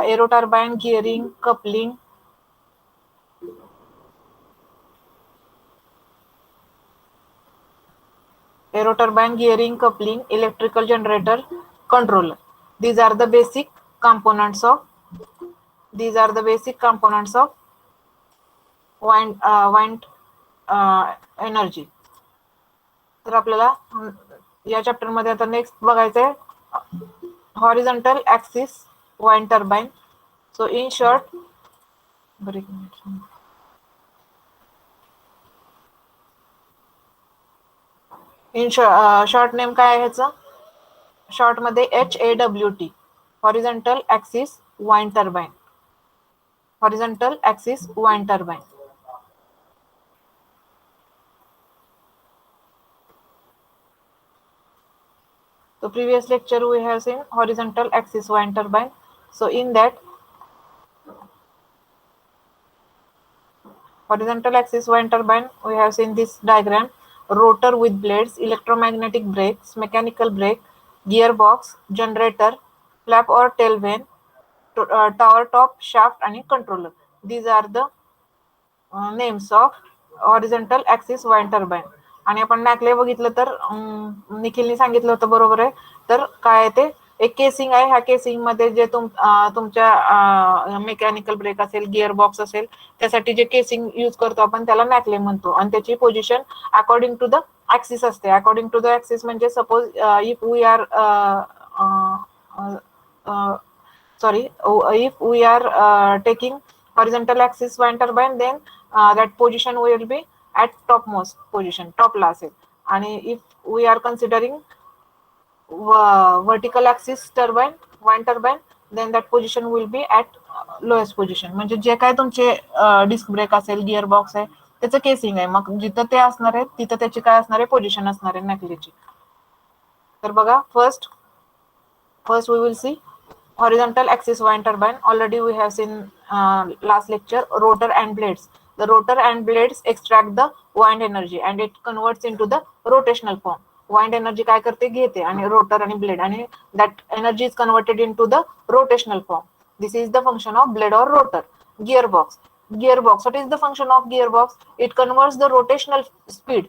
Arrow turbine, gearing, coupling, aero turbine, gearing, coupling, electrical generator, controller. These are the basic components of wind energy. तर आपल्याला या chapter मध्ये आता next बघायचंय horizontal axis wind turbine. So in short, short name काय आहे ह्याचं? Short मध्ये HAWT, horizontal axis wind turbine. Horizontal axis wind turbine. So previous lecture we have seen horizontal axis wind turbine. So in that horizontal axis wind turbine we have seen this diagram: rotor with blades, electromagnetic brakes, mechanical brake, gearbox, generator, flap or tail vane, tower top, shaft and controller. These are the names of horizontal axis wind turbine. आणि आपण मॅकले बघितलं तर निखिलने सांगितलं होतं, बरोबर आहे. तर काय ते एक केसिंग आहे, ह्या केसिंग मध्ये जे तुमच्या मेकॅनिकल ब्रेक असेल, गिअर बॉक्स असेल, त्यासाठी जे केसिंग यूज करतो आपण त्याला मॅकले म्हणतो. आणि त्याची position according to the axis असते. अकॉर्डिंग टू द ऍक्सिस म्हणजे suppose if we are if we are taking horizontal axis wind turbine, then that position will be at topmost position, top ला असेल. आणि if we are considering vertical axis turbine wind turbine, then that position will be at lowest position. म्हणजे जे काय तुमचे disc brake असेल, gear box आहे, त्याचं केसिंग आहे. मग जिथं ते असणार आहे तिथं त्याची काय असणार आहे, पोझिशन असणार आहे मॅकलेची. तर बघा, first we will see horizontal axis wind turbine. Already we have seen last lecture, rotor and blades. The rotor and blades extract the wind energy and it converts into the rotational form. Wind energy काय करते, घेते, आणि rotor आणि blade, आणि that energy is converted into the rotational form. This is the function of blade or rotor. Gearbox. What is the function of gearbox? It converts the rotational speed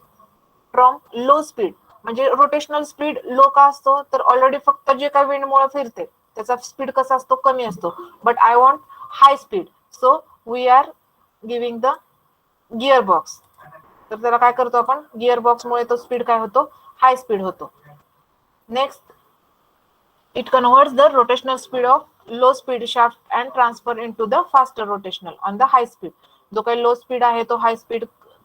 from low speed. म्हणजे rotational speed low का असतो, तर already फक्त जे काही विंडमुळे फिरते त्याचा speed कसा असतो, कमी असतो. But I want high speed, so we are giving the gear box. तर त्याला काय करतो आपण, गिअर बॉक्स मुळे तो स्पीड काय होतो, हाय स्पीड होतो. Next, it converts the rotational speed of low speed shaft and transfer into the faster rotational on the high speed. जो काही लो स्पीड आहे तो हाय स्पीड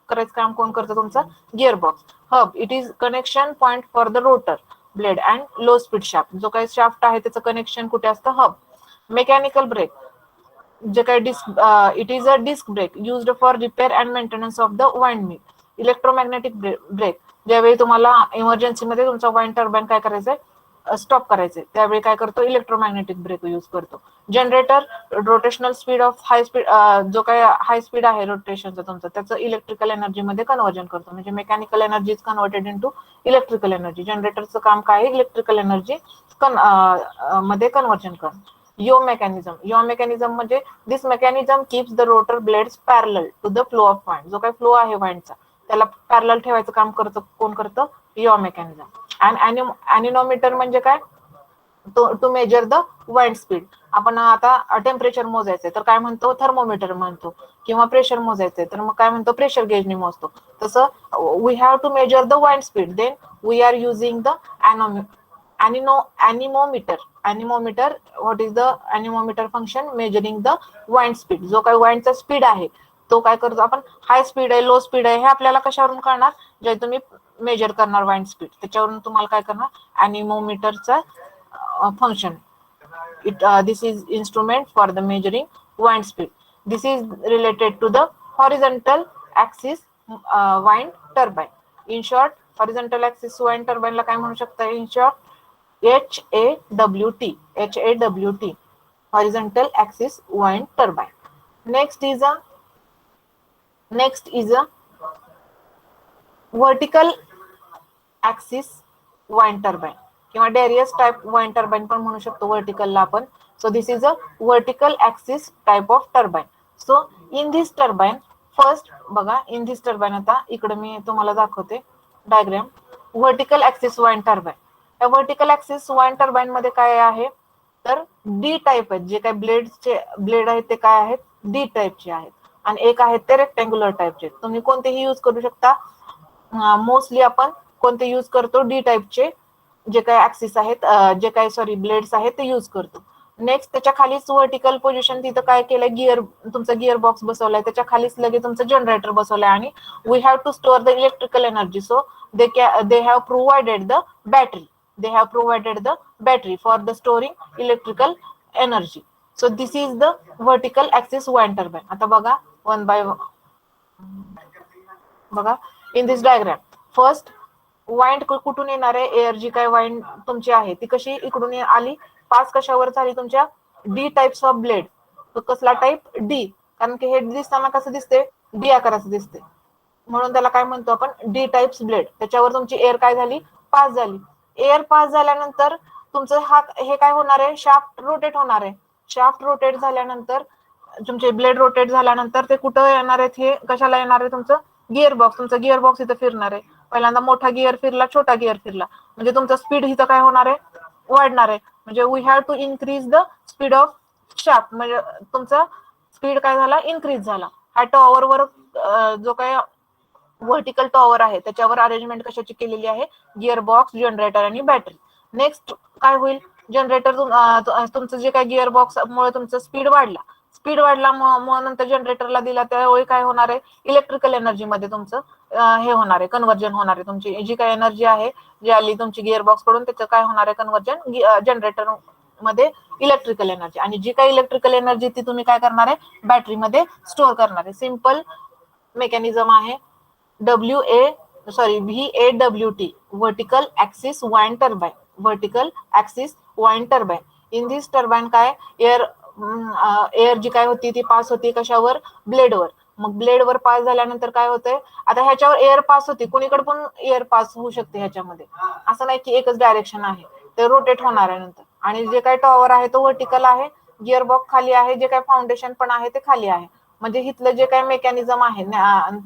करायचं काम कोण करतं, तुमचा gear box. Hub, it is connection point for the rotor blade and low speed shaft. जो काही शाफ्ट आहे त्याचं कनेक्शन कुठे असतं, हब. मेकॅनिकल ब्रेक, जे काही disc, it is a disc brake used for repair and maintenance of the wind mill. Electromagnetic brake, ज्यावेळी तुम्हाला इमर्जन्सी मध्ये तुमचा वाइंड टर्बाइन काय करायचंय, स्टॉप करायचे, त्यावेळी काय करतो, इलेक्ट्रोमॅग्नेटिक ब्रेक यूज करतो. Generator, rotational speed of high speed, जो काही हाय स्पीड आहे रोटेशनचा तुमचा, त्याचं इलेक्ट्रिकल एनर्जी मध्ये कन्वर्जन करतो. म्हणजे mechanical energy is converted into electrical energy. जनरेटरचं काम काय आहे, इलेक्ट्रिकल एनर्जी मध्ये कन्वर्जन करणं. यो मेकॅनिझम म्हणजे this mechanism keeps the rotor blades parallel to the flow of wind. जो काही फ्लो आहे वाइंडचा त्याला पॅरलल ठेवायचं काम करतं, कोण करतं, यो मेकॅनिझम. अँड अॅनिमोमीटर म्हणजे काय, to measure the wind speed. आपण आता टेम्परेचर मोजायचंय तर काय म्हणतो, थर्मोमीटर म्हणतो. किंवा प्रेशर मोजायचंय तर मग काय म्हणतो, प्रेशर गेजने मोजतो. तसं we have to measure the wind speed, then we are using the anemometer. What is the anemometer function, measuring the wind speed. जो काही वाइंडचा स्पीड आहे तो काय करतो आपण, हाय स्पीड आहे, लो स्पीड आहे, हे आपल्याला कशावरून कळणार, जे तुम्ही मेजर करणार वाइंड स्पीड, त्याच्यावरून तुम्हाला काय करणार, अॅनिमोमीटरचा function. This is instrument for the measuring wind speed. This is related to the horizontal axis wind turbine. In short, horizontal axis wind turbine ला काय म्हणू शकता, in short HAWT. Horizontal axis wind turbine. Next is a vertical axis wind turbine किंवा Darius type wind turbine पण म्हणू शकतो व्हर्टिकलला आपण. So this is a vertical axis type of turbine. So in this turbine, first बघा, in this turbine आता इकडे मी तुम्हाला दाखवते diagram. Vertical axis wine turbine. या वर्टिकल ऍक्सिस वाइन टर्बाइन मध्ये काय आहे, तर डी टाईप आहेत. जे काही ब्लेड आहेत ते काय आहेत, डी टाईपचे आहेत, आणि एक आहेत ते रेक्टँग्युलर टाईपचे. तुम्ही कोणतेही यूज करू शकता. मोस्टली आपण कोणते यूज करतो, डी टाईपचे जे काही ऍक्सिस आहेत, जे काही सॉरी ब्लेड्स आहेत ते यूज करतो. नेक्स्ट त्याच्या खालीच वर्टिकल पोझिशन, तिथं काय केलंय, तुमचा गिअर बॉक्स बसवलाय, त्याच्या खालीच लगेच तुमचं जनरेटर बसवलंय, आणि we have to store the electrical energy. So they have provided the battery for the storing electrical energy. So this is the vertical axis wind turbine. आता बघा वन बाय बघा in this diagram. First wind कुठून येणार आहे, air जी काय wind तुमची आहे ती कशी इकडून आली, पास कशावर झाली, तुमच्या डी टाइप्स ऑफ ब्लेड. तो कसला टाइप, डी, कारण की हे दिसताना कसं दिसते, डी आकाराचं दिसते, म्हणून त्याला काय म्हणतो आपण, डी टाइप्स ब्लेड. त्याच्यावर तुमची एअर काय झाली, पास झाली. एअर पास झाल्यानंतर तुमचं हे काय होणार आहे, शाफ्ट रोटेट होणार आहे. शाफ्ट रोटेट झाल्यानंतर तुमचे ब्लेड रोटेट झाल्यानंतर ते कुठं येणार आहेत, हे कशाला येणार आहे, तुमचं गिअर बॉक्स. तुमचा गिअर बॉक्स इथं फिरणार आहे. पहिल्यांदा मोठा गिअर फिरला, छोटा गिअर फिरला, म्हणजे तुमचा स्पीड इथं काय होणार आहे, वाढणार आहे. म्हणजे we have to increase the speed of shaft, म्हणजे तुमचा स्पीड काय झाला, इन्क्रीज झाला. हा टॉवरवर जो काय व्हर्टिकल टॉवर आहे त्याच्यावर अरेंजमेंट कशाची केलेली आहे, गिअर बॉक्स, जनरेटर आणि बॅटरी. नेक्स्ट काय होईल, जनरेटर तुमचं जे काय गिअर बॉक्स मुळे तुमचं स्पीड वाढला मग नंतर जनरेटरला दिला, त्यावेळी काय होणार आहे, इलेक्ट्रिकल एनर्जी मध्ये तुमचं हे होणार आहे, कन्व्हर्जन होणार आहे. तुमची जी काय एनर्जी आहे जी आली तुमची गिअर बॉक्स कडून, त्याचं काय होणार आहे, कन्व्हर्जन जनरेटर मध्ये इलेक्ट्रिकल एनर्जी. आणि जी काही इलेक्ट्रिकल एनर्जी ती तुम्ही काय करणार आहे, बॅटरीमध्ये स्टोअर करणार आहे. सिंपल मेकॅनिझम आहे. VAWT, vertical axis wind turbine. Vertical axis wind turbine. In this turbine काय, एअर जी काय होती ती पास होती कशावर, ब्लेडवर. मग ब्लेडवर पास झाल्यानंतर काय होतंय, आता ह्याच्यावर एअर पास होती, कोणीकडे पण एअर पास होऊ शकते ह्याच्यामध्ये, असं नाही की एकच डायरेक्शन आहे, ते रोटेट होणार आहे नंतर. आणि जे काही टॉवर आहे तो वर्टिकल आहे, गिअर बॉक्स खाली आहे, जे काही फाउंडेशन पण आहे ते खाली आहे. म्हणजे इथलं जे काही मेकॅनिझम आहे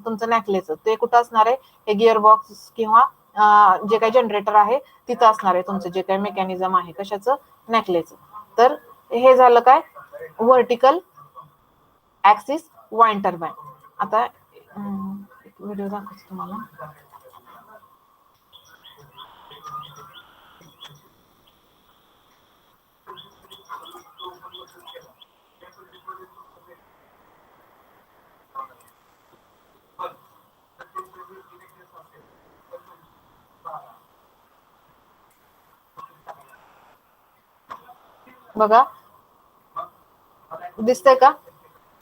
तुमचं नॅकलेचं, ते कुठं असणार आहे, हे गिअर बॉक्स किंवा जे काही जनरेटर आहे तिथं असणार आहे तुमचं जे काही मेकॅनिझम आहे, कशाचं, नॅकलेचं. तर हे झालं काय, व्हर्टिकल ऍक्सिस वाइंड टर्बाइन. आता व्हिडिओ दाखवतो तुम्हाला. बघा दिसतंय का,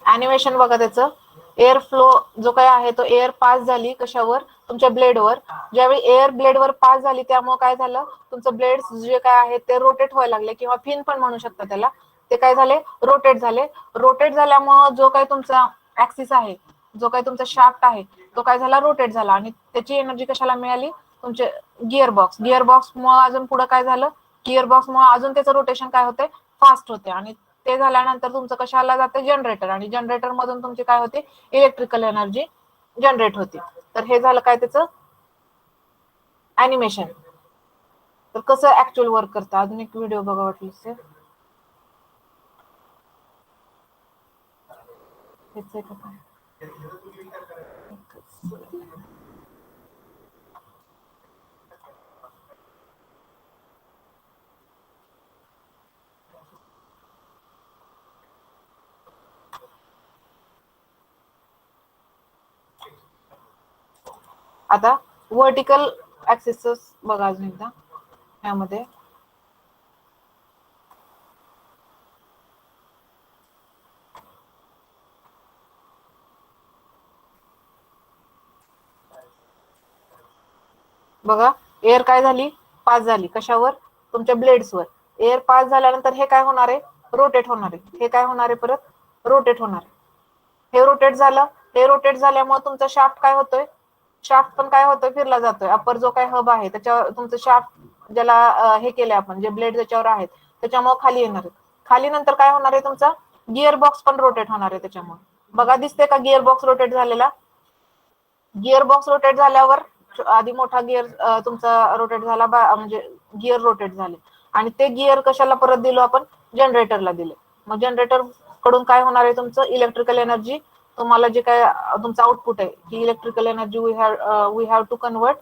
अॅनिमेशन बघा त्याचं. एअर फ्लो जो काय आहे तो एअर पास झाली कशावर, तुमच्या ब्लेडवर. ज्यावेळी एअर ब्लेडवर पास झाली त्यामुळे काय झालं, तुमचं ब्लेड्स जे काय आहे ते रोटेट व्हायला लागले, किंवा फिन पण म्हणू शकता त्याला. ते काय झाले, रोटेट झाले. रोटेट झाल्यामुळे जो काही तुमचा ऍक्सिस आहे, जो काही तुमचा शाफ्ट आहे तो काय झाला, रोटेट झाला. आणि त्याची एनर्जी कशाला मिळाली, तुमचे गिअर बॉक्स मुळे अजून पुढे काय झालं, गिअर बॉक्स मुळे अजून त्याचं रोटेशन काय होते, फास्ट होते. आणि ते झाल्यानंतर तुमचं कशाला जाते, जनरेटर. आणि जनरेटर मधून तुमची काय होते, इलेक्ट्रिकल एनर्जी जनरेट होते. तर हे झालं काय त्याचं अॅनिमेशन. तर कसं ऍक्च्युअल वर्क करतं, अजून एक व्हिडिओ बघा वाटलं काय. आता व्हर्टिकल ऍक्सिस बघा अजून एकदा यामध्ये. बघा एअर काय झाली, पास झाली कशावर, तुमच्या ब्लेड्सवर. एअर पास झाल्यानंतर हे काय होणार आहे, रोटेट होणार आहे. हे काय होणार आहे, परत रोटेट होणार आहे. हे रोटेट झालं. हे रोटेट झाल्यामुळे तुमचा शाफ्ट काय होतोय, शाफ्ट पण काय होतोय, फिरला जातोय. अपर जो काय हब आहे त्याच्यावर तुमचं शाफ्ट ज्याला हे केलंय आपण, जे ब्लेड त्याच्यावर आहेत त्याच्यामुळे खाली येणार आहे. खाली नंतर काय होणार आहे तुमचा गिअर बॉक्स पण रोटेट होणार आहे त्याच्यामुळे. बघा दिसते का गिअर बॉक्स रोटेट झालेला. गिअर बॉक्स रोटेट झाल्यावर आधी मोठा गिअर तुमचा रोटेट झाला म्हणजे गिअर रोटेट झाले आणि ते गिअर कशाला परत दिलो आपण जनरेटरला दिले. मग जनरेटर कडून काय होणार आहे तुमचं इलेक्ट्रिकल एनर्जी तुम्हाला जे काय तुमचं आउटपुट आहे की electrical energy we have to convert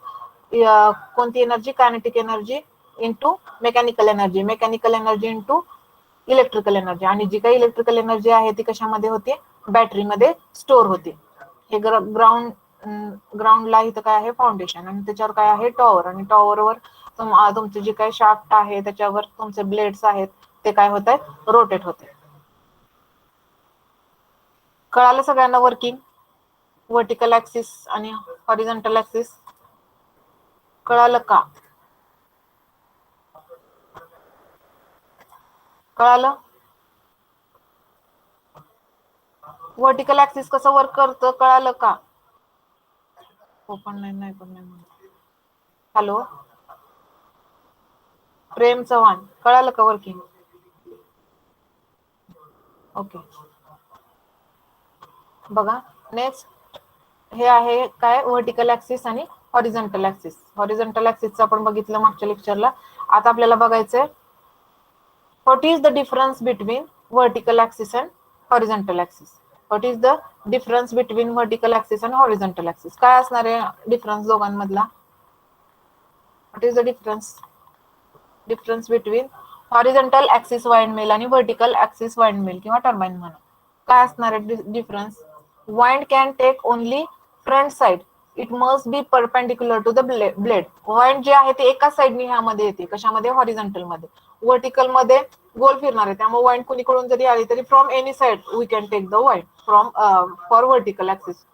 कोणती energy kinetic energy into mechanical energy, mechanical energy into electrical energy आणि जी काही इलेक्ट्रिकल एनर्जी आहे ती कशामध्ये होते बॅटरीमध्ये स्टोअर होते. हे ग्राउंडला इथं काय आहे फाउंडेशन आणि त्याच्यावर काय आहे टॉवर आणि टॉवरवर तुमचे जे काही शाफ्ट आहे त्याच्यावर तुमचे ब्लेड्स आहेत ते काय होत आहेत रोटेट होते. कळालं सगळ्यांना वर्किंग व्हर्टिकल ऍक्सिस आणि हॉरिझॉन्टल ऍक्सिस कळालं का? कळालं व्हर्टिकल ऍक्सिस कसं वर्क करतं कळालं का? हो पण नाही पण नाही म्हणत. हॅलो प्रेम चव्हाण कळालं का वर्किंग? ओके बघा नेक्स्ट हे आहे काय व्हर्टिकल ऍक्सिस आणि हॉरिझॉन्टल ऍक्सिस. हॉरिझॉन्टल ऍक्सिसचं आपण बघितलं मागच्या लेक्चरला. आता आपल्याला बघायचंय what is the difference between vertical axis and horizontal axis. What is the difference between vertical axis and horizontal axis. काय असणार आहे डिफरन्स दोघांमधला? What is the difference between horizontal axis wind mill आणि व्हर्टिकल ऍक्सिस वाइंड मिल किंवा turbine म्हणा. काय असणार आहे difference? Wind can take only front side, it must be perpendicular to the blade. Wind जे आहे ते एकाच साइडनी ह्यामध्ये येते कशामध्ये हॉरिझॉन्टल मध्ये. व्हर्टिकल मध्ये गोल फिरणार आहे त्यामुळे वाइंड कुणीकडून जरी आली तरी from any side we can take the wind from for vertical axis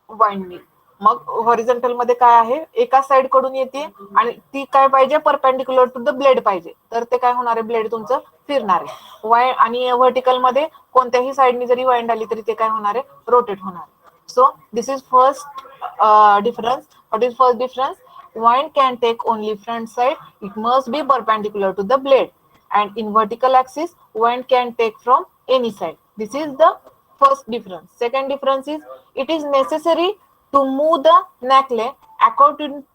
wind mill. मग हॉरिझॉन्टल मध्ये काय आहे एका साइड कडून येते आणि ती काय पाहिजे परपेंडिक्युलर टू द ब्लेड पाहिजे तर ते काय होणार आहे ब्लेड तुमचं फिरणार आहे. वाइंड आणि व्हर्टिकल मध्ये कोणत्याही साइडनी जरी वाइंड आली तरी ते काय होणार आहे रोटेट होणार. So this is first difference. What is first difference? Wind can take only front side, it must be perpendicular to the blade, and in vertical axis wind can take from any side. This is the first difference. Second difference is it is necessary to move the neckle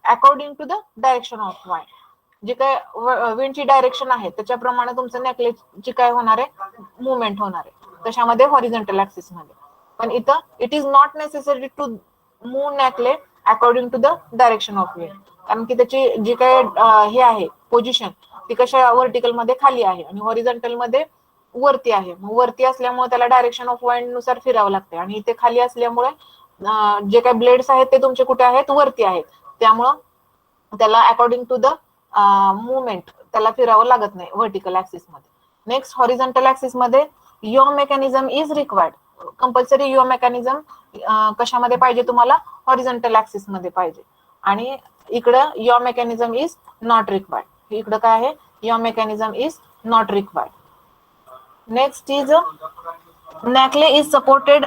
according to the direction of wind. जे काय विंडची direction आहे त्याच्याप्रमाणे तुमचं नेकलेसची काय होणार आहे movement होणार आहे कशामध्ये हॉरिझॉन्टल ऍक्सिस मध्ये. पण इथं it is not necessary to move nacelle according to the direction of wind कारण की त्याची जी काय हे आहे पोझिशन ती कशा व्हर्टिकल मध्ये खाली आहे आणि हॉरिझॉन्टल मध्ये वरती आहे. वरती असल्यामुळे त्याला डायरेक्शन ऑफ वाइंड नुसार फिरावं लागते आणि इथे खाली असल्यामुळे जे काही ब्लेड्स आहेत ते तुमचे कुठे आहेत वरती आहेत त्यामुळं त्याला अकॉर्डिंग टू द मुवमेंट त्याला फिरावं लागत नाही व्हर्टिकल ऍक्सिस मध्ये. नेक्स्ट हॉरिझॉन्टल ऍक्सिस मध्ये yaw mechanism is required. Compulsory yaw mechanism कशामध्ये पाहिजे तुम्हाला हॉरिझॉन्टल ऍक्सिस मध्ये पाहिजे आणि इकडं yaw mechanism is not required. इकडं काय आहे yaw mechanism is not required. Next is nacelle is supported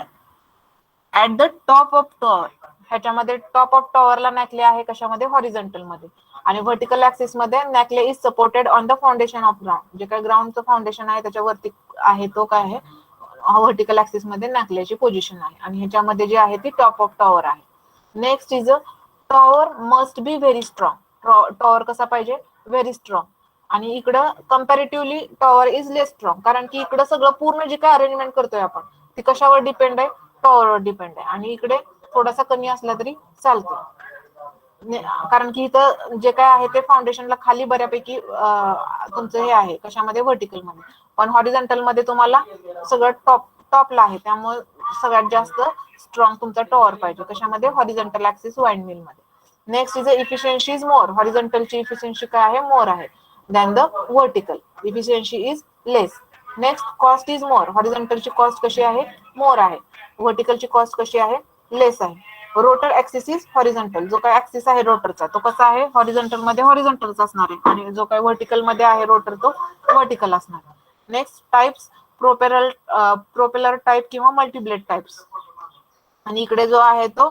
at the top of tower. ह्याच्यामध्ये टॉप ऑफ टॉवरला नेकले आहे कशामध्ये हॉरिझॉन्टल मध्ये आणि व्हर्टिकल ऍक्सिस मध्ये nacelle is supported on the foundation of ground. जे काही ग्राउंडचं फाउंडेशन आहे त्याच्यावरती आहे तो काय आहे व्हर्टिकल ऍक्सिस मध्ये नेकलेची पोझिशन आहे आणि ह्याच्यामध्ये जे आहे ती टॉप ऑफ टॉवर आहे. Next is tower must be very strong. Tower कसा पाहिजे व्हेरी स्ट्रॉंग आणि इकडं comparatively tower is less strong कारण की इकडं सगळं पूर्ण जे काय अरेंजमेंट करतोय आपण ती कशावर डिपेंड आहे टॉवरवर डिपेंड आहे आणि इकडे थोडासा कमी असला तरी चालतो कारण की इथं जे काय आहे ते फाउंडेशनला खाली बऱ्यापैकी तुमचं हे आहे कशामध्ये व्हर्टिकल मध्ये पण हॉरिझॉन्टल मध्ये तुम्हाला सगळं टॉपला आहे त्यामुळे सगळ्यात जास्त स्ट्रॉंग तुमचा टॉवर पाहिजे कशामध्ये हॉरिझॉन्टल ऍक्सिस वाइंड मिल मध्ये. Next is efficiency is more. हॉरिझॉन्टलची इफिशियन्सी काय आहे मोर आहे than the vertical. Efficiency is less. Next cost is more. हॉरिझॉन्टलची कॉस्ट कशी आहे मोर आहे. व्हर्टिकलची कॉस्ट कशी आहे लेस आहे. Rotor axis is horizontal. जो काय ऍक्सिस आहे रोटरचा तो कसा आहे हॉरिझॉन्टल मध्ये हॉरिझॉन्टलचा असणार आहे आणि जो काय व्हर्टिकल मध्ये आहे रोटर तो व्हर्टिकल असणार आहे. नेक्स्ट टाइप्स प्रोपेलर टाइप किंवा मल्टीब्लेड टाइप्स आणि इकडे जो आहे तो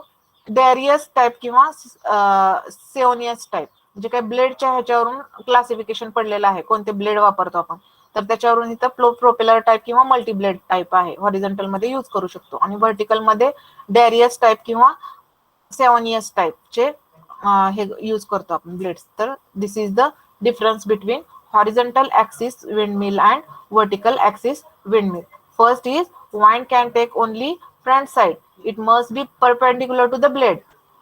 डॅरियस टाइप किंवा सेओनियस टाइप. जे काही ब्लेडच्या ह्याच्यावरून क्लासिफिकेशन पडलेलं आहे कोणते ब्लेड वापरतो आपण तर त्याच्यावरून इथं प्रोपेलर टाईप किंवा मल्टीब्लेड टाईप आहे, हॉरिझॉन्टल मध्ये यूज करू शकतो. आणि व्हर्टिकल मध्ये डॅरियस टाईप किंवा 7 इयर्स टाईपचे हे यूज करतो आपण ब्लेड्स. तर this is the difference between horizontal axis windmill and vertical axis windmill. First is wind can take only front side. It must be perpendicular to the blade.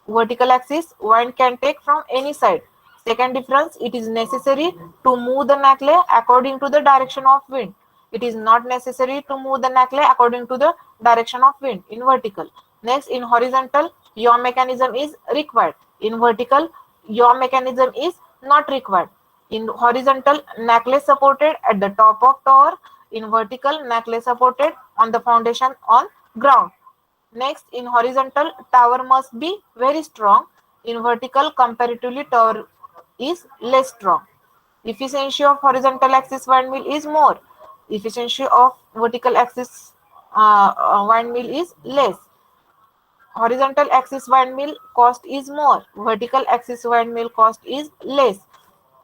Vertical axis wind can take from any side. Second difference, it is necessary to move the knackle according to the direction of wind. It is not necessary to move the knackle according to the direction of wind in vertical. Next, in horizontal, yaw mechanism is required. In vertical, yaw mechanism is not required. In horizontal, knackle supported at the top of tower. In vertical, knackle supported on the foundation on ground. Next, in horizontal, tower must be very strong. In vertical, comparatively, tower is less strong. Efficiency of horizontal axis windmill is more. Efficiency of vertical axis windmill is less. Horizontal axis windmill cost is more. Vertical axis windmill cost is less.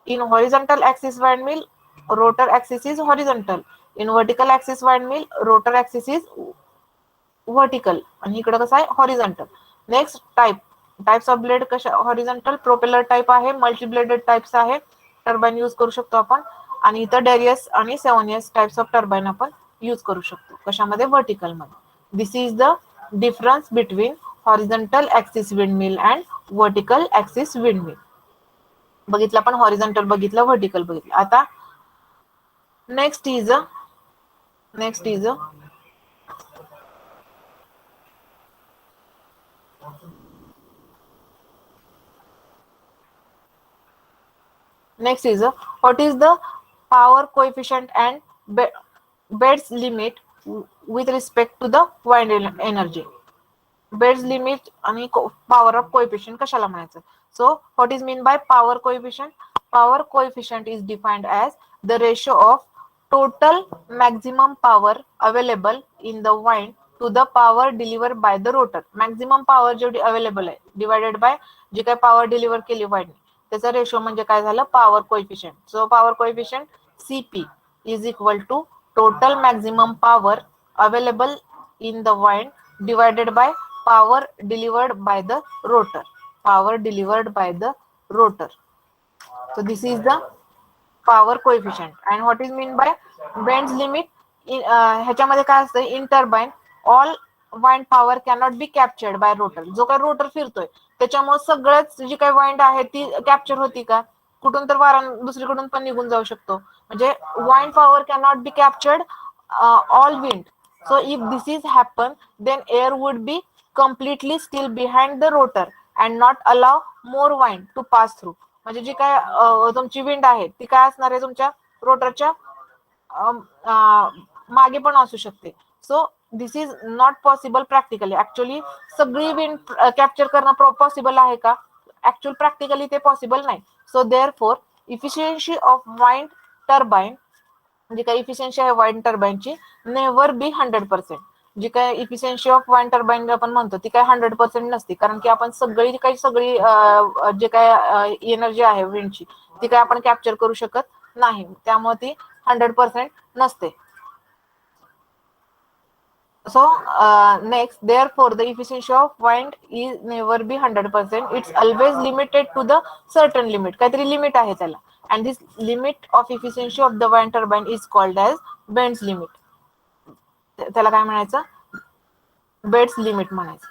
In horizontal axis windmill, rotor axis is horizontal. In vertical axis windmill, rotor axis is vertical. आणि इकडे कसं आहे horizontal. Next types of blade कशा horizontal propeller type आहे, multi bladed types आहे, turbine use करू शकतो आपण. आणि इथं डॅरियस आणि 7 इयर्स टाइप्स ऑफ टर्बाइन आपण यूज करू शकतो कशामध्ये व्हर्टिकल मध्ये. This is the difference between horizontal axis windmill and vertical axis windmill. बघितलं आपण हॉरिझॉन्टल बघितलं, व्हर्टिकल बघितलं. आता next is what is the power coefficient and Bett's limit with respect to the wind energy. Bett's limit आणि power of coefficient कशाला म्हणायचं. So what is mean by power coefficient? Power coefficient is defined as the ratio of total maximum power available in the wind to the power delivered by the rotor. Maximum power जेवढी available आहे divided by जी काय power deliver केली wind, त्याचा ratio म्हणजे काय झालं power coefficient. So power coefficient CP is equal to total maximum power available in the wind divided by power delivered by the rotor. Power delivered by the rotor. So this is the power coefficient. And what is mean by Bend's limit? ह्याच्यामध्ये काय असतं in turbine all wind power cannot be captured by rotor. जो काही rotor फिरतोय त्याच्यामुळे सगळंच जी काही wind आहे ती कॅप्चर होती का, कुठून तर वारा दुसरीकडून पण निघून जाऊ शकतो. म्हणजे wind power cannot be captured all wind. So if this is happen, then air would be completely still behind the rotor and not allow more wind to pass through. म्हणजे जी काय तुमची विंड आहे ती काय असणार आहे तुमच्या रोटरच्या मागे पण असू शकते. So this is not possible practically. Actually सगळी विंड कॅप्चर करणं पॉसिबल आहे का, ऍक्च्युअल प्रॅक्टिकली ते पॉसिबल नाही. So therefore efficiency of wind turbine जी काही इफिशियन्सी आहे वाइंड टर्बाइनची नेव्हर बी 100%. जी काय इफिशियन्सी ऑफ वाइंड टर्बाइन आपण म्हणतो ती काय 100% नसते, कारण की आपण सगळी जे काय एनर्जी आहे विंडची ती काय आपण कॅप्चर करू शकत नाही, त्यामुळे ती 100% नसते. So next, therefore the efficiency of wind is never be 100%. It's always limited to the certain limit. काहीतरी लिमिट आहे त्याला. And this limit of efficiency of the wind turbine is called as Bend's limit. त्याला काय म्हणायचं, beds limit म्हणायचं.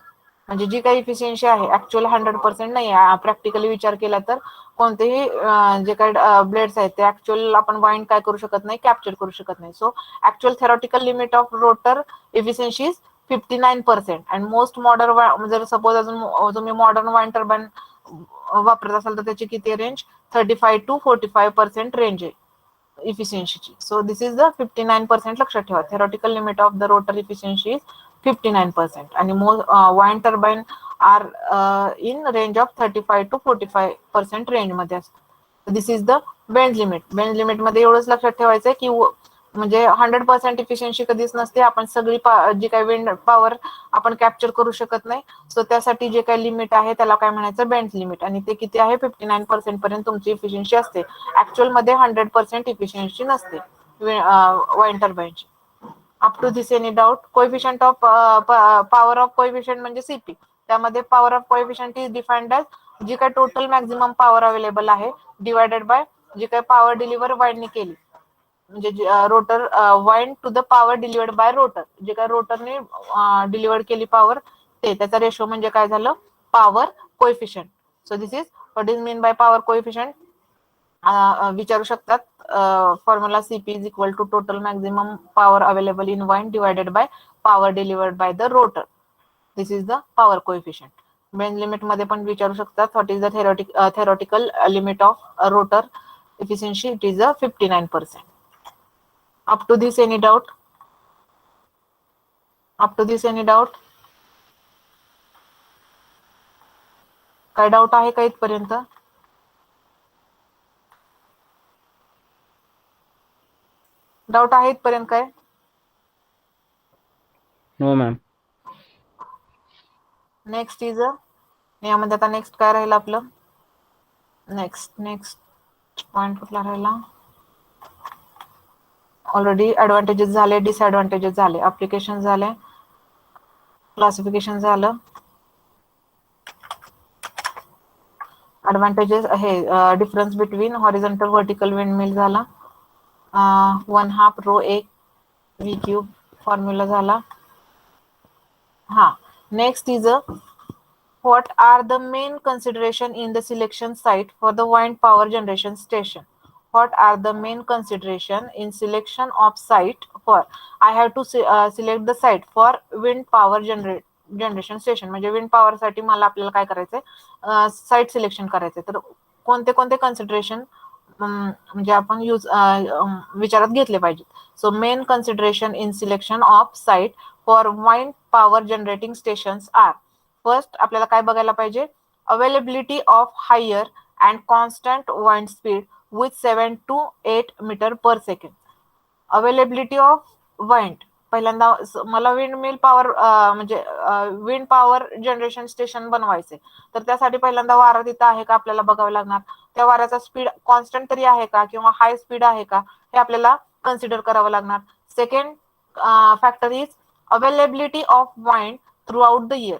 म्हणजे जी काही efficiency आहे ऍक्च्युअल 100% नाही आहे. प्रॅक्टिकली विचार केला तर कोणतेही जे काही ब्लेड्स आहेत ते ऍक्च्युअल आपण वाइंड काय करू शकत नाही, कॅप्चर करू शकत नाही. So actual theoretical limit of rotor efficiency is 59%. And most modern, जर सपोज अजून तुम्ही मॉडर्न वाइंड टर्बाइन वापरत असाल तर त्याची किती रेंज 35 to 45% रेंज आहे इफिशियन्सीची. So this is the 59%. लक्षात ठेवा, theoretical limit of the rotor efficiency is 59%. आणि wind turbine are in range of 35 to 45% range मध्ये असतात. This is the bend limit. Bend limit मध्ये एवढंच लक्षात ठेवायचं की म्हणजे 100% इफिशियन्सी कधीच नसते. आपण सगळी जी काही विंड पॉवर आपण कॅप्चर करू शकत नाही. सो त्यासाठी जे काही लिमिट आहे त्याला काय म्हणायचं, बेंड लिमिट. आणि ते किती आहे 59% पर्यंत तुमची इफिशियन्सी असते. ऍक्च्युअल मध्ये 100% इफिशियन्सी नसते. wind turbine. Up to this any doubt. Coefficient of power of coefficient म्हणजे सीपी. त्यामध्ये power of coefficient is defined as जी काय टोटल मॅक्झिमम पॉवर अवेलेबल आहे डिवायडेड बाय जी काय पॉवर डिलिव्हर वाइंडने केली, म्हणजे rotor wind to the power delivered by rotor, जे काय रोटरने डिलिव्हर केली पॉवर ते त्याचा रेशो म्हणजे काय झालं power coefficient. So this is what is mean by power coefficient. विचारू शकतात. Formula CP is equal to total maximum power available in wind divided by power delivered by the rotor. This is the power coefficient. Betz limit मध्ये पण विचारू शकतात what is the theoretical limit of rotor efficiency. It is a 59%. Up to this any doubt? Up to this any doubt? काय doubt आहे का इथपर्यंत? Doubt आहे इथपर्यंत काय? No ma'am. नेक्स्ट इज यामध्ये आता नेक्स्ट काय राहील आपलं? नेक्स्ट पॉइंट कुठला राहिला? ऑलरेडी ऍडव्हान्टेजेस झाले, डिसएडव्हान्टेजेस झाले, ऍप्लिकेशन झाले, क्लासिफिकेशन झालं. ऍडव्हान्टेजेस हे difference between horizontal vertical windmill झाला, 1/2 रो एक व्ही क्यूब फॉर्म्युला झाला. हा, next is what are the main consideration in the selection site for the wind power generation station? What are the main consideration in selection of site for? I have to select the site for wind power generation station. म्हणजे wind power साठी मला आपल्याला काय करायचंय, site selection करायचंय. तर कोणते कोणते कन्सिडरेशन म्हणजे आपण विचारात घेतले पाहिजेत. So main consideration in selection of site for wind power generating stations are. First आपल्याला काय बघायला पाहिजे, availability of higher and constant wind speed with 7 to 8 metre per second. Availability of wind, पहिल्यांदा मला विंड मिल पॉवर म्हणजे wind power generation station बनवायचे, तर त्यासाठी पहिल्यांदा वारा तिथं आहे का आपल्याला बघावं लागणार. त्या वाऱ्याचा स्पीड कॉन्स्टंट तरी आहे का किंवा हाय स्पीड आहे का हे आपल्याला कन्सिडर करावं लागणार. Second factor is availability of wind through out the year.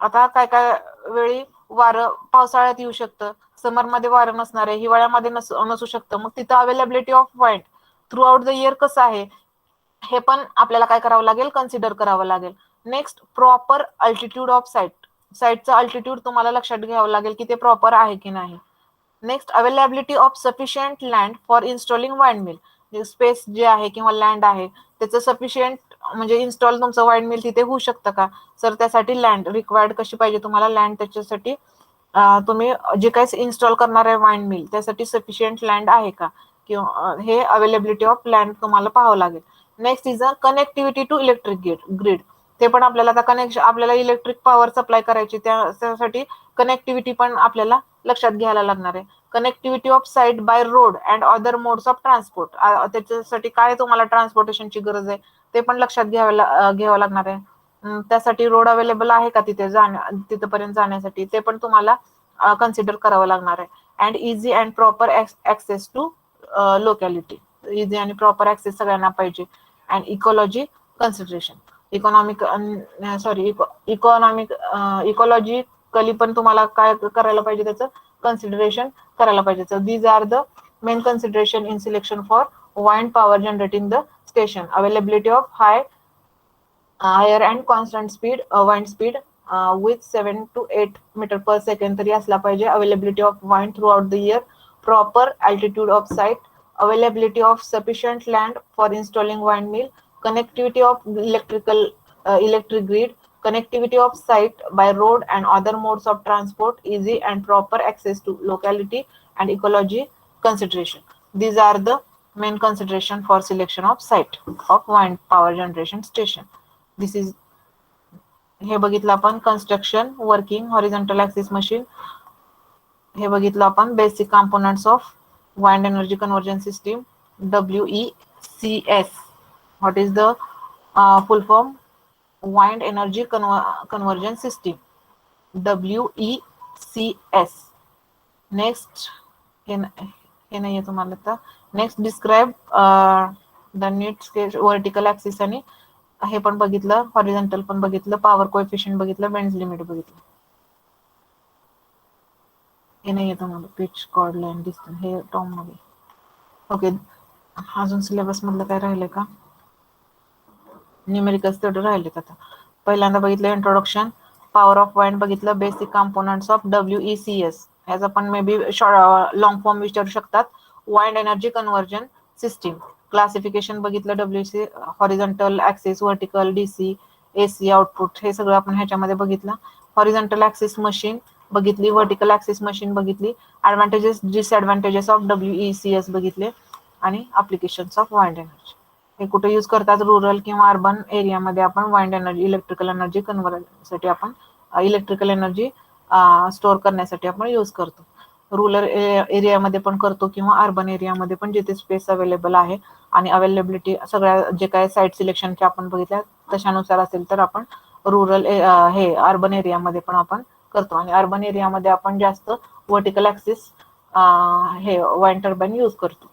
आता काय काय वेळी वारं पावसाळ्यात येऊ शकतं, समरमध्ये वारं नसणार आहे, हिवाळ्यामध्ये नसू शकतं. मग तिथं availability of wind through out the year कसं आहे हे पण आपल्याला काय करावं लागेल, कन्सिडर करावं लागेल. Next proper altitude of site. साईटचं अल्टिट्यूड तुम्हाला लक्षात घ्यावं लागेल की ते प्रॉपर आहे की नाही. Next availability of sufficient land for installing wind mill. Space जे आहे किंवा लँड आहे त्याचं सफिशियंट म्हणजे इन्स्टॉल तुमचं वाइंड मिल तिथे होऊ शकतं का. सर त्यासाठी लँड रिक्वायर्ड कशी पाहिजे तुम्हाला लँड, त्याच्यासाठी तुम्ही जे काही इन्स्टॉल करणार आहे वाइंड मिल त्यासाठी सफिशियंट लँड आहे का, किंवा हे अवेलेबिलिटी ऑफ लँड तुम्हाला पाहावं लागेल. Next is a connectivity to electric grid. ते पण आपल्याला आता कनेक्शन, आपल्याला इलेक्ट्रिक पॉवर सप्लाय करायची त्यासाठी कनेक्टिव्हिटी पण आपल्याला लक्षात घ्यायला लागणार आहे. Connectivity of site by road and other modes of transport, त्याच्यासाठी काय तुम्हाला ट्रान्सपोर्टेशनची गरज आहे ते पण लक्षात घ्यावं लागणार आहे. त्यासाठी रोड अवेलेबल आहे का तिथपर्यंत जाण्यासाठी ते पण तुम्हाला कन्सिडर करावं लागणार आहे. And easy and proper access to locality. Easy आणि प्रॉपर ऍक्सेस सगळ्यांना पाहिजे. अँड इकॉलॉजी कन्सिडरेशन, इकॉलॉजिकली पण तुम्हाला काय करायला पाहिजे, त्याचं कन्सिडरेशन करायला पाहिजे. So these are the main consideration in selection for wind power generating the station. Availability of higher and constant speed wind speed with 7 to 8 meter per second तरी असला पाहिजे. Availability of wind throughout the year, proper altitude of site, availability of sufficient land for installing wind mill, connectivity of electric grid, connectivity of site by road and other modes of transport, easy and proper access to locality, and ecology consideration. These are the main consideration for selection of site of wind power generation station. This is हे बघितलं आपण construction working horizontal axis machine. हे बघितलं आपण basic components of wind energy conversion system, WECS. What is the full form? Wind energy conversion system, WECS. Next हे नाहीये तुम्हाला आता. Next describe the neat scale vertical axis आणि हे पण बघितलं, हॉरिझॉन्टल पण बघितलं, पॉवर कोएफिशियंट बघितलं, बेंड्स लिमिट बघितलं. हे नाही येतं मला पिच कॉर्ड लाईन डिस्टन्स हे टॉम मध्ये. ओके, अजून सिलेबस मधलं काय राहिलंय का? न्यूमेरिकल्स तेवढे राहिलेत आता. पहिल्यांदा बघितलं इंट्रोडक्शन, पॉवर ऑफ वाइंड बघितलं, बेसिक कंपोनेंट्स ऑफ WECS. ह्याचा पण मे बी लॉंग फॉर्म विचारू शकतात. Wind energy conversion system. Classification बघितलं, WC horizontal axis, vertical, DC, AC output, हे सगळं आपण ह्याच्यामध्ये बघितलं. हॉरिझॉन्टल ऍक्सिस मशीन बघितली, व्हर्टिकल ऍक्सिस मशीन बघितली, ऍडव्हान्टेजेस डिसएडव्हान्टेजेस ऑफ WECS बघितले आणि अप्लिकेशन्स ऑफ वाइंड एनर्जी. हे कुठे यूज करतात? रूरल किंवा अर्बन एरियामध्ये आपण वाइंड एनर्जी, इलेक्ट्रिकल एनर्जी कन्व्हर्टसाठी आपण इलेक्ट्रिकल एनर्जी स्टोअर करण्यासाठी आपण यूज करतो. रूरल एरियामध्ये पण करतो किंवा अर्बन एरियामध्ये पण, जिथे स्पेस अवेलेबल आहे आणि अवेलेबिलिटी सगळ्या जे काय साईट सिलेक्शनचे आपण बघितल्या तशानुसार असेल तर आपण रूरल हे अर्बन एरियामध्ये पण आपण करतो. आणि अर्बन एरियामध्ये आपण जास्त व्हर्टिकल ऍक्सिस हे वाइंड टर्बाइन यूज करतो.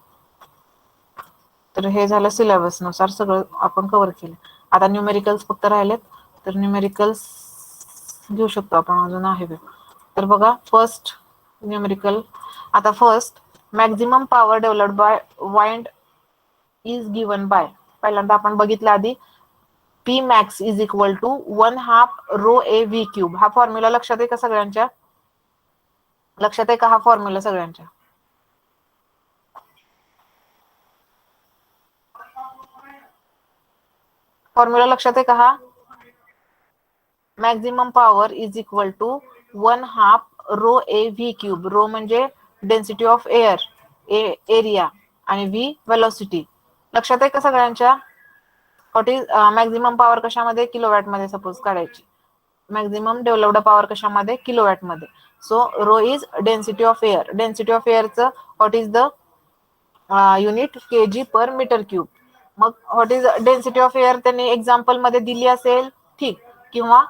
तर हे झालं सिलेबस नुसार सगळं आपण कव्हर केलं. आता न्यूमेरिकल्स फक्त राहिलेत, तर न्यूमेरिकल्स घेऊ शकतो आपण, अजून आहे. तर बघा फर्स्ट न्यूमेरिकल. आता first, maximum power developed by wind is given by. पहिल्यांदा आपण बघितलं आधी, P max is equal to 1/2 rho A V cube. हा फॉर्म्युला लक्षात आहे का सगळ्यांच्या? लक्षात आहे का हा फॉर्म्युला सगळ्यांच्या? फॉर्म्युला लक्षात आहे का हा? Maximum power is equal to 1/2 rho A V cube. Rho म्हणजे डेन्सिटी ऑफ एअर, एरिया, आणि व्ही वेलोसिटी. लक्षात आहे का सगळ्यांच्या? व्हॉट इज मॅक्झिमम पॉवर कशामध्ये? किलोवॅट मध्ये सपोज काढायची. मॅक्झिमम डेव्हलप्ड पॉवर कशामध्ये? किलोवॅट मध्ये. So rho is density of air. Density of एअरचं what is the unit? kg per metre cube. मग what is density of air त्यांनी example मध्ये दिली असेल, ठीक, किंवा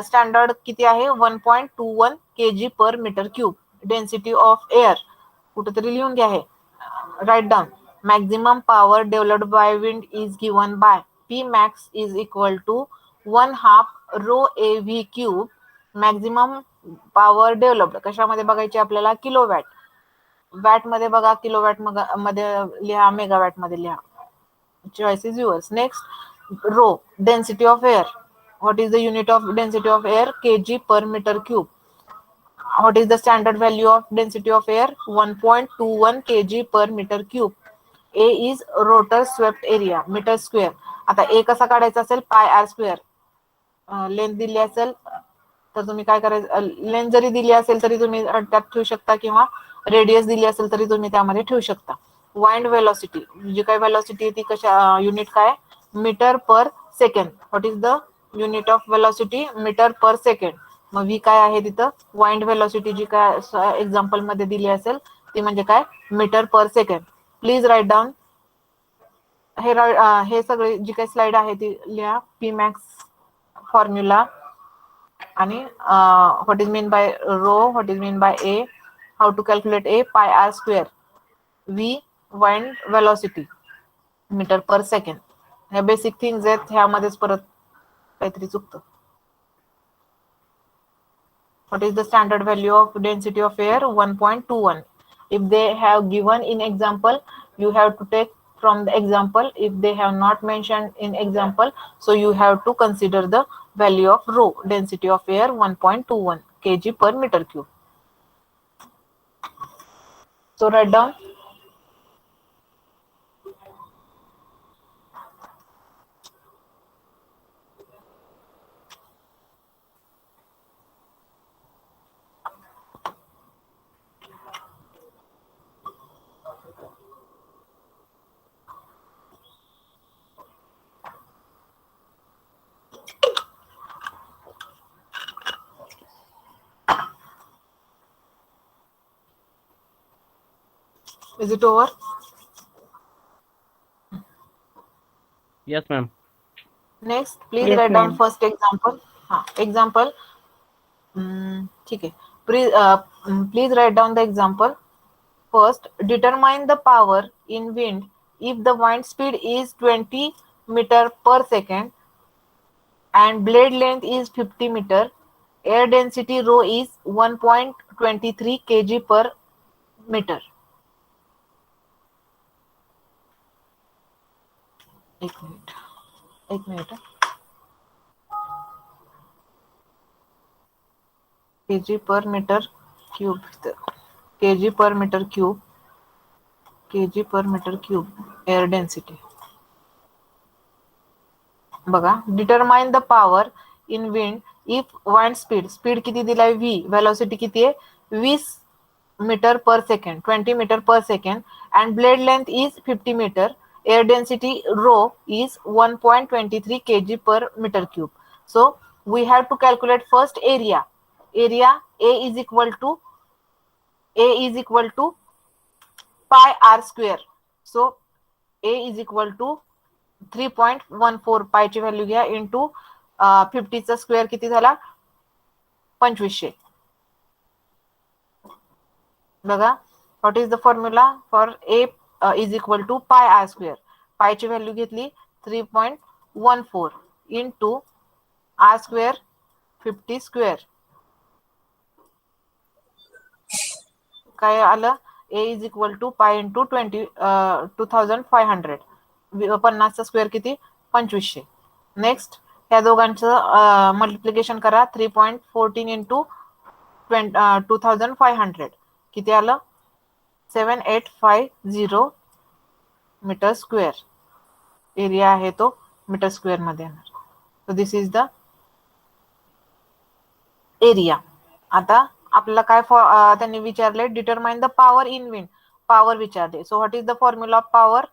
स्टँडर्ड किती आहे? 1.21 kg per metre cube. Density of air कुठेतरी लिहून घ्या हे, right down. Maximum power developed by wind is given by P max is equal to 1/2 rho A V cube. Maximum power developed कशामध्ये बघायची आपल्याला? किलोवॅट. वॅट मध्ये बघा, kilowatt मध्ये लिहा, मेगावॅट मध्ये लिहा. Choice is yours. Next, rho density of air. What is the unit of density of air? kg per metre cube. What is the standard value of density of air? 1.21 kg per meter cube. A is rotor swept area, metre square. आता A कसा काढायचा असेल? पाय r square. Length दिली असेल तर तुम्ही काय करायचं? लेंथ जरी दिली असेल तरी तुम्ही त्यात ठेवू शकता, किंवा रेडियस दिली असेल तरी तुम्ही त्यामध्ये ठेवू शकता. वाइंड वेलोसिटी, जी काय वेलोसिटी ती कशा युनिट काय? Metre per second. What is the unit of velocity? Metre per second. मग व्ही काय आहे तिथं? वाइंड वेलोसिटी जी काय एक्झाम्पल मध्ये दिली असेल ती म्हणजे काय? Metre per second. Please write down. हे सगळे जी काही स्लाइड आहे ती लिहा. P max फॉर्म्युला आणि what is mean by rho, what is mean by A, how to calculate A, pi r square, V wind velocity, metre per second. ह्या basic things आहेत, ह्यामध्येच परत काहीतरी चुकतं. What is the standard value of density of air? 1.21. If they have given in example, you have to take from the example. If they have not mentioned in example, so you have to consider the value of rho, density of air, 1.21 kg per meter cube. So write down. Is it over? Yes, ma'am. Next, please Yes, write down ma'am. first example. Example. ठीक है. Please write down the example. First, determine the power in wind if the wind speed is 20 meter per second and blade length is 50 meter, air density rho is 1.23 kg per meter. एक minute kg per meter cube, kg per meter cube, kg per meter cube air density. बघा, determine the power in wind if wind speed किती दिलाय v, velocity किती आहे 20 metre per second, 20 metre per second, and blade length is 50 meter, air density rho is 1.23 kg per meter cube. So we have to calculate first area. Area A is equal to pi r square. So A is equal to 3.14, पाय ची value घ्या into 50 चा square किती झाला 2500. बघा, what is the formula for A is equal to pi r square. पायची value घेतली 3.14 into R square 50 square, काय आलं A is equal to pi into 2500. 50चा स्क्वेअर किती 2500. नेक्स्ट या दोघांचं मल्टिप्लिकेशन करा 3.14 इंटू 2500 किती आलं 7850 मीटर स्क्वेअर. एरिया आहे तो मीटर स्क्वेअर मध्ये येणार. So this is the area. आता आपल्याला काय त्यांनी विचारले determine the power in wind, power विचारले. So what is the formula of power,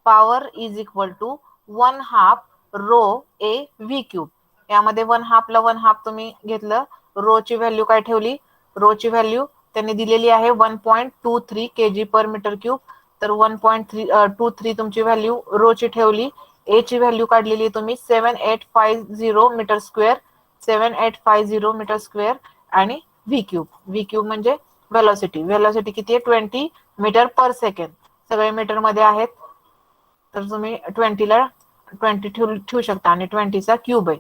power is equal to 1/2 rho A V cube. यामध्ये 1/2 ला 1/2 तुम्ही घेतलं, रो ची व्हॅल्यू काय ठेवली, रो ची व्हॅल्यू त्यांनी दिलेली आहे 1.23 kg पर मीटर क्यूब. तर 1.23 तुमची व्हॅल्यू रो ची ठेवली. ए ची व्हॅल्यू काढलेली तुम्ही 7850 मीटर स्क्वेअर, 7850 मीटर स्क्वेअर, आणि व्ही क्यूब म्हणजे वेलोसिटी. वेलोसिटी किती आहे 20 मीटर पर सेकंड. सगळे मीटर मध्ये आहेत, तर तुम्ही 20 ला 20 ठेवू शकता आणि 20 चा क्यूब आहे,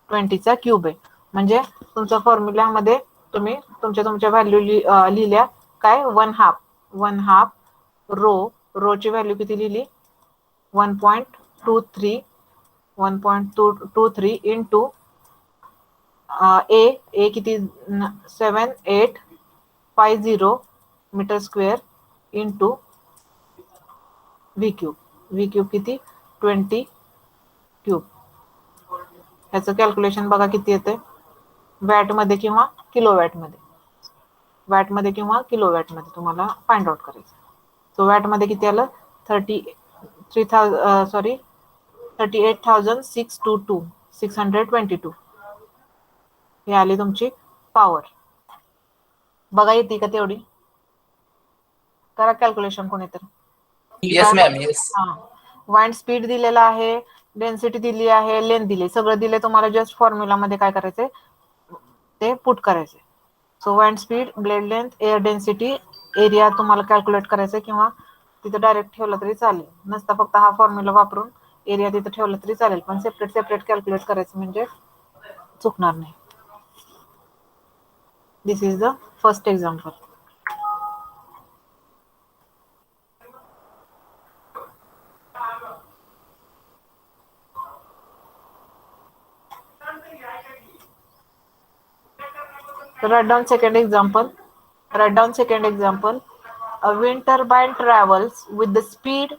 20 चा क्यूब आहे. म्हणजे तुमच्या फॉर्म्युल्यामध्ये तुम्ही तुमच्या व्हॅल्यू लिहिल्या काय 1/2 रो ची व्हॅल्यू किती लिहिली 1.23 इंटू ए किती 7850 metre square into V cube किती 20 क्यूब. ह्याचं कॅल्क्युलेशन बघा किती येते वॅट मध्ये किंवा किलोवॅट मध्ये, वॅट मध्ये किंवा किलोवॅट मध्ये तुम्हाला फाइंड आउट करायचं. सो वॅट मध्ये किती आलं 38,622 हे आली तुमची पॉवर. बघा येते का तेवढी, करा कॅल्क्युलेशन कोणीतरी. Yes ma'am yes. Wind speed दिलेला आहे, डेन्सिटी दिली आहे, लेंथ दिली, सगळं दिले. तुम्हाला जस्ट फॉर्म्युला मध्ये काय करायचंय ते पुट करायचे. So wind speed, blade length, air density, area तुम्हाला कॅल्क्युलेट करायचं किंवा तिथं डायरेक्ट ठेवलं तरी चालेल. नसता फक्त हा फॉर्म्युला वापरून एरिया तिथं ठेवलं तरी चालेल, पण सेपरेट कॅल्क्युलेट करायचं म्हणजे चुकणार नाही. This is the first example. Write down second example. A wind turbine travels with the speed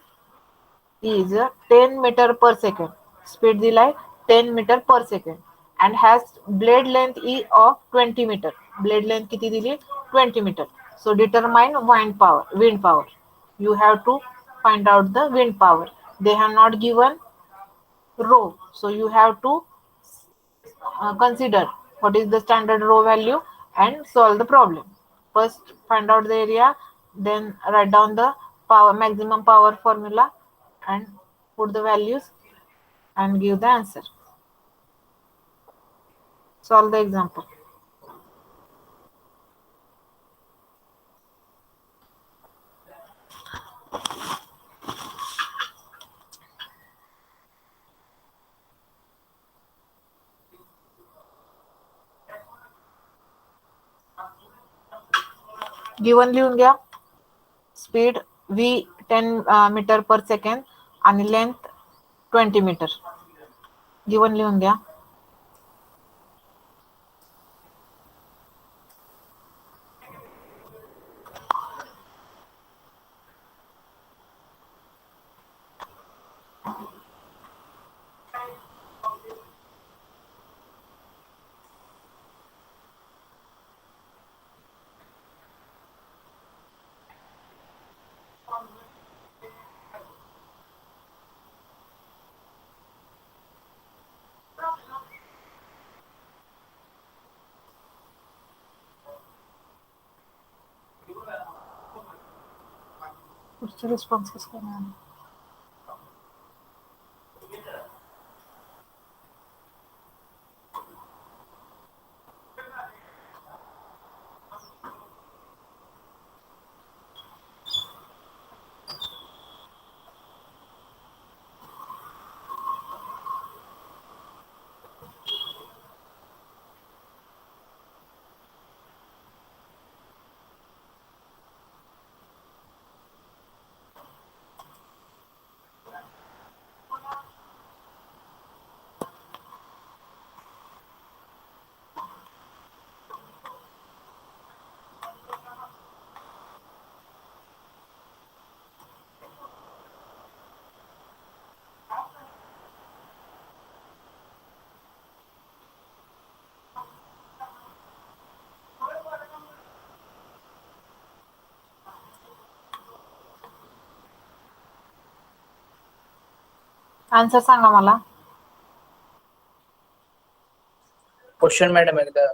is 10 meter per second. Speed दिलाय 10 meter per second and has blade length of 20 meter. Blade length किती दिली 20 meter. So determine wind power. You have to find out the wind power. They have not given rho, so you have to consider what is the standard rho value and solve the problem. First find out the area, then write down the maximum power formula and put the values and give the answer. Solve the example. Given लिहून घ्या. Speed v 10 metre per second आणि length 20 metre. Given लिहून घ्या. पुढचा response कसं काय मिळाला? Answer सांगा मला. Question, madam, एकदा.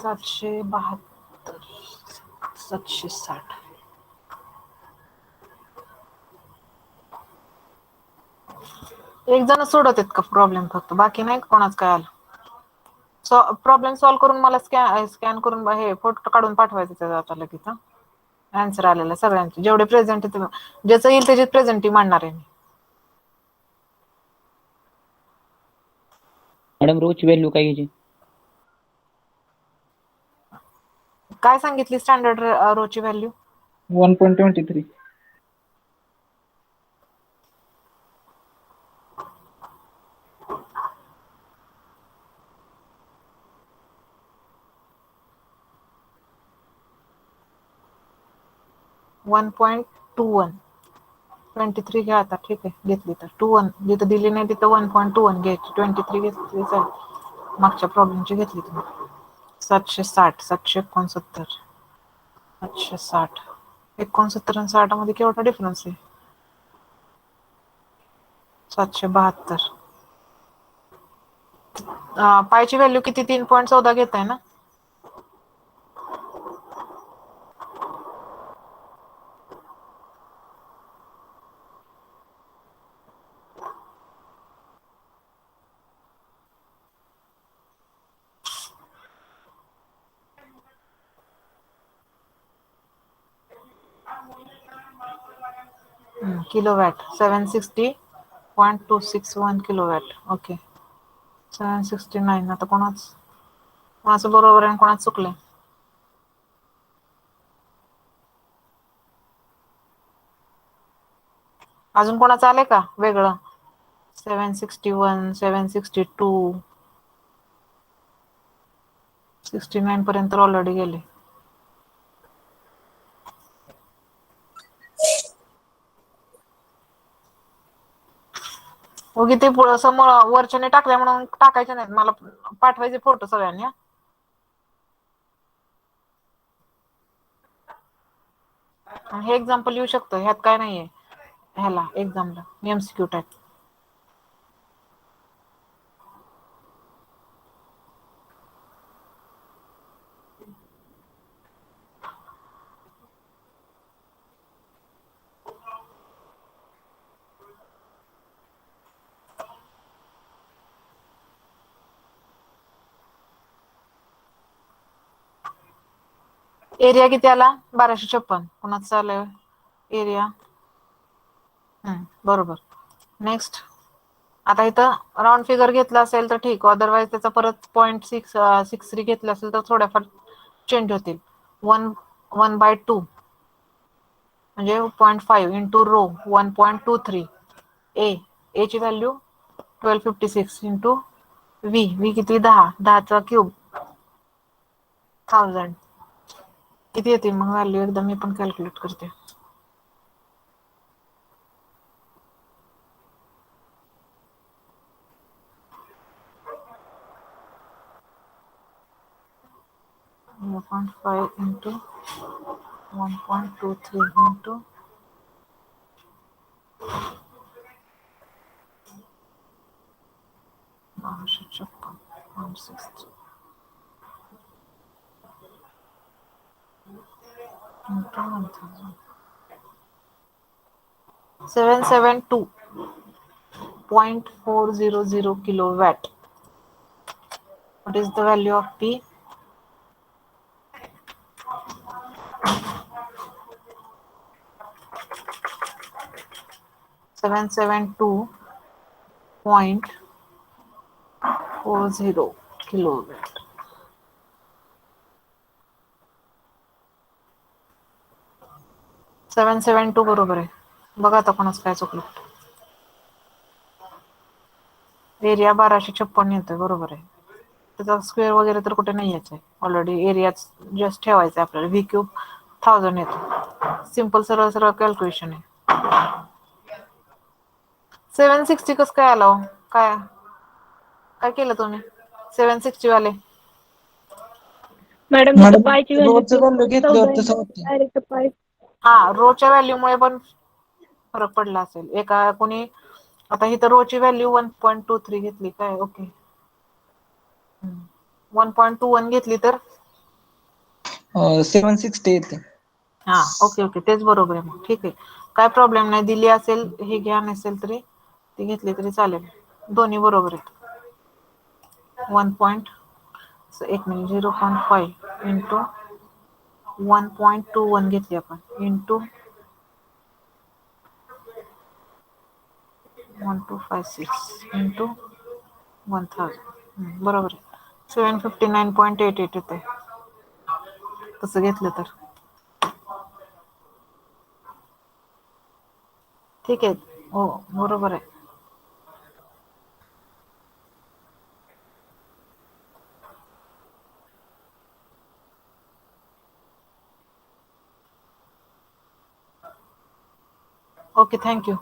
772 760. एक जण सोडवतात का प्रॉब्लेम फक्त, बाकी नाही कोणाच काय आलं? प्रॉब्लेम सॉल्व्ह करून मला स्कॅन करून हे फोटो काढून पाठवायचं त्याचा आता लगेच. आन्सर आलेला सगळ्यांचे जेवढे प्रेझेंट आहे ज्याचं येईल त्याची प्रेझेंटी मांडणार आहे मी. मॅडम रोची व्हॅल्यू काय घ्यायची? काय सांगितली स्टँडर्ड रोची व्हॅल्यू? 1.23. 1.21. 23 घ्या आता. ठीक आहे, घेतली तर 21 जिथं दिली नाही तिथं 1.21 घ्यायची. 23 घेतली चालेल. मागच्या प्रॉब्लेमची घेतली तुम्ही. 760 769 760 69 आणि 60 मध्ये केवढा डिफरन्स आहे? 772. पायची व्हॅल्यू किती? 3.14 घेताय ना? Kilowatt 760.261 kilowatt. ओके. 769. आता कोणाचं बरोबर आहे आणि कोणाचं चुकलंय? अजून कोणाचं आलंय का वेगळं? 761, 762, 69 पर्यंत ऑलरेडी गेले. ओके, ते समोर वरच्याने टाकल्या म्हणून टाकायचे नाहीत, मला पाठवायचे फोटो सगळ्यांनी. हे एक्झाम्पल येऊ शकतं, ह्यात काय नाहीये. ह्याला एक्झामला MCQ टाईप. एरिया किती आला? 1256. कुणाचं आलंय एरिया? बरोबर. नेक्स्ट. आता इथं राऊंड फिगर घेतला असेल तर ठीक, अदरवाईज त्याचा परत 0.63 घेतला असेल तर थोड्याफार चेंज होतील. 1/2 म्हणजे 0.5 इंटू रो 1.23. ए ची व्हॅल्यू 1256 इंटू व्ही किती? 10चा क्यूब 1000. किती येते मग व्हॅल्यू? एकदा मी पण कॅल्क्युलेट करते. .5 into 1.23 into 1256.60 into 1000. 772.400 kilowatt. What is the value of P? 772.40 kilowatt. 772 बरोबर आहे. बघा आता कोणाचं काय चुकलं. एरिया 1256 येतोय, बरोबर आहे. त्याचा स्क्वेअर वगैरे तर कुठे नाही यायचं आहे. ऑलरेडी एरिया जस्ट ठेवायचा आहे आपल्याला. व्ही क्यूब 1000 येतो. सिम्पल सरळ सरळ कॅल्क्युलेशन आहे. 760 कसं काय आला? काय काय केलं तुम्ही 760 वाले? मॅडम तिथं पायची रोजचं व्हॅल्यू घेतल्यावर 14 तसं होतं. डायरेक्ट पाय. हा, रोच्या व्हॅल्यूमुळे पण फरक पडला असेल. एका कोणी आता इथं रोची व्हॅल्यू 1.23 घेतली काय? ओके. 1.21 घेतली तर 760 येते. हा, ओके तेच बरोबर आहे. मग ठीक आहे, काय प्रॉब्लेम नाही. दिली असेल हे घ्या, नसेल तरी ती घेतली तरी चालेल. दोन्ही बरोबर आहेत. 0.5 इंटू 1.21 घेतली आपण इंटू 1256 इंटू 1000. बरोबर आहे. 759.88 येते तसं घेतलं तर. ठीक आहे. हो, बरोबर आहे. Okay, thank you.